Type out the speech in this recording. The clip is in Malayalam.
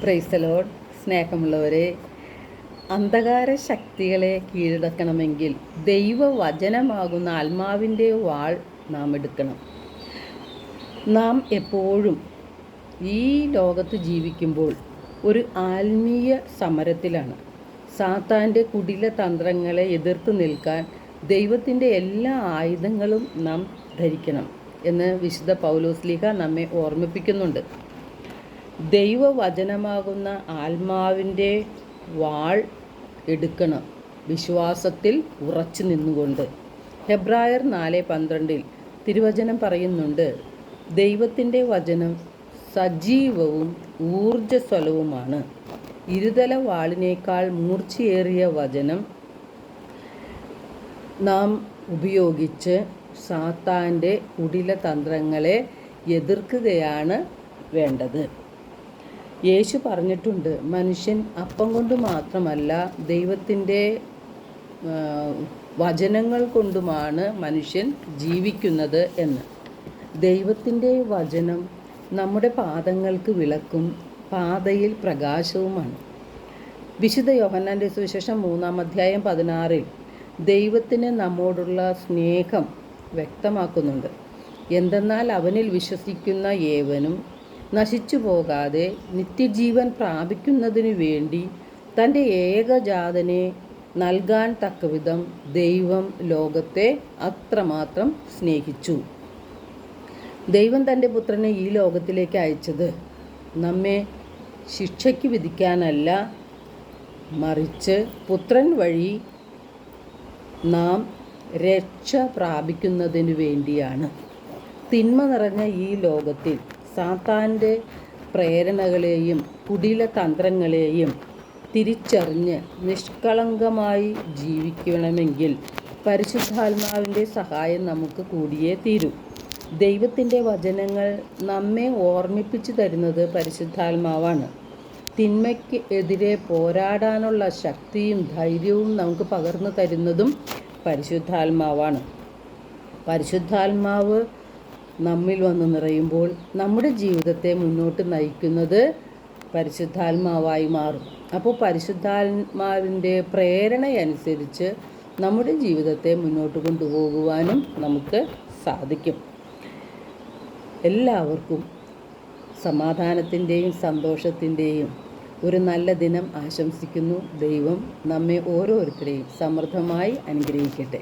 Praise the Lord. സ്നേഹമുള്ളവരെ, അന്ധകാര ശക്തികളെ കീഴടക്കണമെങ്കിൽ ദൈവവചനമാകുന്ന ആത്മാവിൻ്റെ വാൾ നാം എടുക്കണം. നാം എപ്പോഴും ഈ ലോകത്ത് ജീവിക്കുമ്പോൾ ഒരു ആത്മീയ സമരത്തിലാണ്. സാത്താൻ്റെ കുടില തന്ത്രങ്ങളെ എതിർത്ത് നിൽക്കാൻ ദൈവത്തിൻ്റെ എല്ലാ ആയുധങ്ങളും നാം ധരിക്കണം എന്ന് വിശുദ്ധ പൗലോസ്ലീഹ നമ്മെ ഓർമ്മിപ്പിക്കുന്നുണ്ട്. ദൈവവചനമാകുന്ന ആത്മാവിൻ്റെ വാൾ എടുക്കണം, വിശ്വാസത്തിൽ ഉറച്ചു നിന്നുകൊണ്ട്. ഹെബ്രായർ 4:12 തിരുവചനം പറയുന്നുണ്ട്, ദൈവത്തിൻ്റെ വചനം സജീവവും ഊർജ്ജസ്വലവുമാണ്, ഇരുതല വാളിനേക്കാൾ മൂർച്ചയേറിയ വചനം നാം ഉപയോഗിച്ച് സാത്താൻ്റെ കുടില തന്ത്രങ്ങളെ എതിർക്കുകയാണ് വേണ്ടത്. യേശു പറഞ്ഞിട്ടുണ്ട്, മനുഷ്യൻ അപ്പം കൊണ്ട് മാത്രമല്ല ദൈവത്തിൻ്റെ വചനങ്ങൾ കൊണ്ടുമാണ് മനുഷ്യൻ ജീവിക്കുന്നത് എന്ന്. ദൈവത്തിൻ്റെ വചനം നമ്മുടെ പാദങ്ങൾക്ക് വിളക്കും പാതയിൽ പ്രകാശവുമാണ്. വിശുദ്ധ യോഹന്നാൻ്റെ സുവിശേഷം 3:16 ദൈവത്തിന് നമ്മോടുള്ള സ്നേഹം വ്യക്തമാക്കുന്നുണ്ട്. എന്തെന്നാൽ അവനിൽ വിശ്വസിക്കുന്ന ഏവനും നശിച്ചു പോകാതെ നിത്യജീവൻ പ്രാപിക്കുന്നതിനു വേണ്ടി തൻ്റെ ഏകജാതനെ നൽകാൻ തക്കവിധം ദൈവം ലോകത്തെ അത്രമാത്രം സ്നേഹിച്ചു. ദൈവം തൻ്റെ പുത്രനെ ഈ ലോകത്തിലേക്ക് അയച്ചത് നമ്മെ ശിക്ഷയ്ക്ക് വിധിക്കാനല്ല, മറിച്ച് പുത്രൻ വഴി നാം രക്ഷ പ്രാപിക്കുന്നതിനു വേണ്ടിയാണ്. തിന്മ നിറഞ്ഞ ഈ ലോകത്തിൽ സാത്താൻ്റെ പ്രേരണകളെയും കുടില തന്ത്രങ്ങളെയും തിരിച്ചറിഞ്ഞ് നിഷ്കളങ്കമായി ജീവിക്കണമെങ്കിൽ പരിശുദ്ധാത്മാവിൻ്റെ സഹായം നമുക്ക് കൂടിയേ തീരൂ. ദൈവത്തിൻ്റെ വചനങ്ങൾ നമ്മെ ഓർമ്മിപ്പിച്ചു തരുന്നത് പരിശുദ്ധാത്മാവാണ്. തിന്മയ്ക്ക് എതിരെ പോരാടാനുള്ള ശക്തിയും ധൈര്യവും നമുക്ക് പകർന്നു തരുന്നതും പരിശുദ്ധാത്മാവാണ്. പരിശുദ്ധാത്മാവ് നമ്മിൽ വന്ന് നിറയുമ്പോൾ നമ്മുടെ ജീവിതത്തെ മുന്നോട്ട് നയിക്കുന്നത് പരിശുദ്ധാത്മാവായി മാറും. അപ്പോൾ പരിശുദ്ധാത്മാവിൻ്റെ പ്രേരണയനുസരിച്ച് നമ്മുടെ ജീവിതത്തെ മുന്നോട്ട് കൊണ്ടുപോകുവാനും നമുക്ക് സാധിക്കും. എല്ലാവർക്കും സമാധാനത്തിൻ്റെയും സന്തോഷത്തിൻ്റെയും ഒരു നല്ല ദിനം ആശംസിക്കുന്നു. ദൈവം നമ്മെ ഓരോരുത്തരെയും സമൃദ്ധമായി അനുഗ്രഹിക്കട്ടെ.